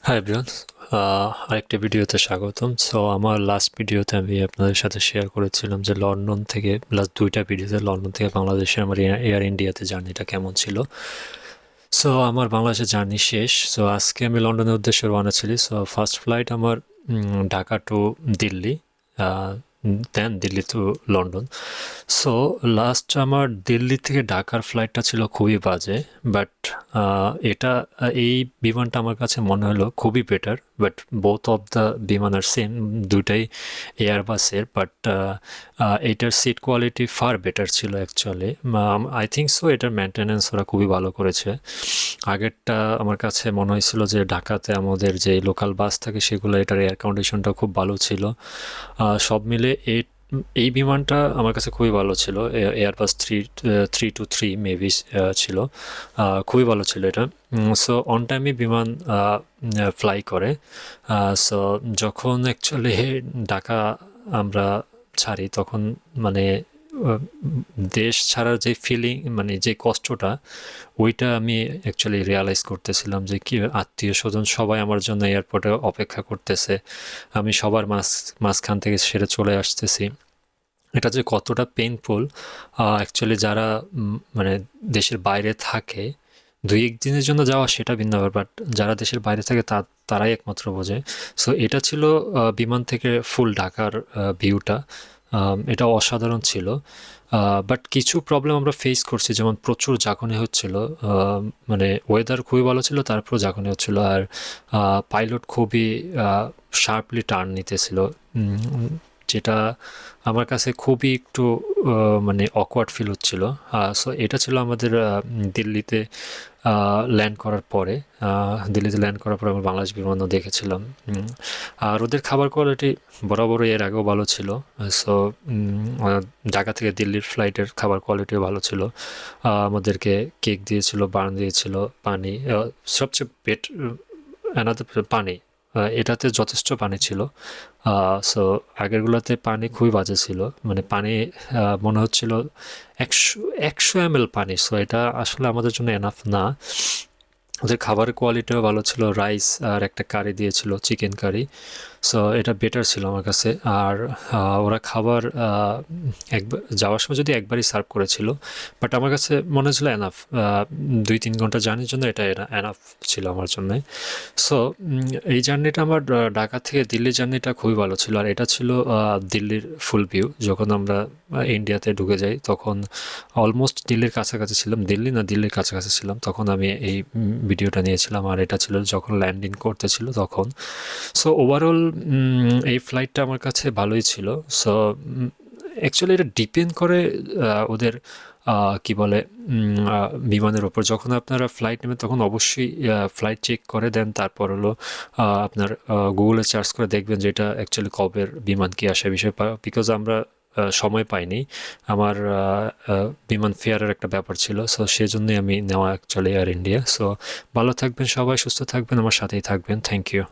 Hi everyone, আরেকটা ভিডিওতে স্বাগতম। সো আমার লাস্ট ভিডিওতে আমি আপনাদের সাথে শেয়ার করেছিলাম যে লন্ডন থেকে লাস্ট দুইটা ভিডিওতে লন্ডন থেকে বাংলাদেশে আমার এয়ার ইন্ডিয়াতে জার্নিটা কেমন ছিল। সো আমার বাংলাদেশের জার্নি শেষ। সো আজকে আমি লন্ডনের উদ্দেশ্যে রওনা ছিলি। সো ফার্স্ট ফ্লাইট আমার Dhaka to Delhi, then Delhi to London. So last আমার দিল্লি থেকে ঢাকার ফ্লাইটটা ছিল খুবই বাজে, বাট এটা এই বিমানটা আমার কাছে মনে হলো খুবই better. But both of the বিমান আর সেম, দুটাই এয়ারবাসের, বাট এটার সিট কোয়ালিটি ফার বেটার ছিল অ্যাকচুয়ালি। আই থিঙ্ক সো এটার মেনটেন্যান্স ওরা খুবই ভালো করেছে। আগেরটা আমার কাছে মনে হয়েছিল যে ঢাকাতে আমাদের যে লোকাল বাস থাকে সেগুলো, এটার এয়ার কন্ডিশনটা খুব ভালো ছিল। সব মিলে এই বিমানটা আমার কাছে খুবই ভালো ছিল। এয়ারবাস 323 মেবি ছিল, খুবই ভালো ছিল এটা। সো অন টাইমে বিমান ফ্লাই করে। সো যখন অ্যাকচুয়ালি ঢাকা আমরা ছাড়ি তখন মানে দেশ ছাড়ার যে ফিলিং, মানে যে কষ্টটা, ওইটা আমি অ্যাকচুয়ালি রিয়ালাইজ করতেছিলাম যে কি আত্মীয় স্বজন সবাই আমার জন্য এয়ারপোর্টে অপেক্ষা করতেছে, আমি সবার মাঝখান থেকে সেরে চলে আসতেছি। এটা যে কতটা পেইনফুল অ্যাকচুয়ালি যারা মানে দেশের বাইরে থাকে, 2-1 দিনের জন্য যাওয়া সেটা ভিন্ন ব্যাপার, বাট যারা দেশের বাইরে থাকে তারাই একমাত্র বোঝে। সো এটা ছিল বিমান থেকে ফুল ঢাকার ভিউটা, এটা অসাধারণ ছিল। বাট কিছু প্রবলেম আমরা ফেস করছি, যেমন প্রচুর ঝাঁকুনি হচ্ছিল, মানে ওয়েদার খুবই ভালো ছিল, তারপর ঝাঁকুনি হচ্ছিল, আর পাইলট খুবই শার্পলি টার্ন নিতেছিল, যেটা আমার কাছে খুবই একটু মানে অকওয়ার্ড ফিল হচ্ছিল। সো এটা ছিল আমাদের দিল্লিতে ল্যান্ড করার পরে। আমরা বাংলাদেশ বিমানও দেখেছিলাম। আর ওদের খাবার কোয়ালিটি বরাবরই এর আগেও ভালো ছিল। সো ঢাকা থেকে দিল্লির ফ্লাইটের খাবার কোয়ালিটিও ভালো ছিল। আমাদেরকে কেক দিয়েছিল, বার্ন দিয়েছিল, পানি, সবচেয়ে অ্যানাদার পানি, এটাতে যথেষ্ট পানি ছিল। সো আগেরগুলোতে পানি খুবই বাজে ছিল, মানে পানি মনে হচ্ছিল 100 ml পানি। সো এটা আসলে আমাদের জন্য এনাফ না। ওদের খাবারের কোয়ালিটিও ভালো ছিল, রাইস আর একটা কারি দিয়েছিল, চিকেন কারি। সো এটা বেটার ছিল আমার কাছে। আর ওরা খাবার একবার যাওয়ার সময় যদি একবারই সার্ভ করেছিল, বাট আমার কাছে মনে হচ্ছিল এনাফ, 2-3 ঘন্টা জার্নির জন্য এটা এনাফ ছিল আমার জন্যে। সো এই জার্নিটা আমার ঢাকা থেকে দিল্লির জার্নিটা খুবই ভালো ছিল। আর এটা ছিল দিল্লির ফুল ভিউ। যখন আমরা ইন্ডিয়াতে ঢুকে যাই তখন অলমোস্ট দিল্লির কাছাকাছি ছিলাম, দিল্লির কাছাকাছি ছিলাম, তখন আমি এই ভিডিওটা নিয়েছিলাম। আর এটা ছিল যখন ল্যান্ডিং করতেছিল তখন। সো ওভারঅল এই ফ্লাইটটা আমার কাছে ভালোই ছিল। সো অ্যাকচুয়ালি এটা ডিপেন্ড করে ওদের কি বলে বিমানের ওপর। যখন আপনারা ফ্লাইট নেবেন তখন অবশ্যই ফ্লাইট চেক করে দেন, তারপর হলো আপনার গুগলে সার্চ করে দেখবেন যে এটা অ্যাকচুয়ালি কবের বিমান কি আসে বিষয়, বিকজ আমরা সময় পাইনি। আমার বিমান ফেয়ারের একটা ব্যাপার ছিল, সো সেজন্যই আমি নেওয়া অ্যাকচুয়ালি এয়ার ইন্ডিয়া। সো ভালো থাকবেন সবাই, সুস্থ থাকবেন, আমার সাথেই থাকবেন। Thank you.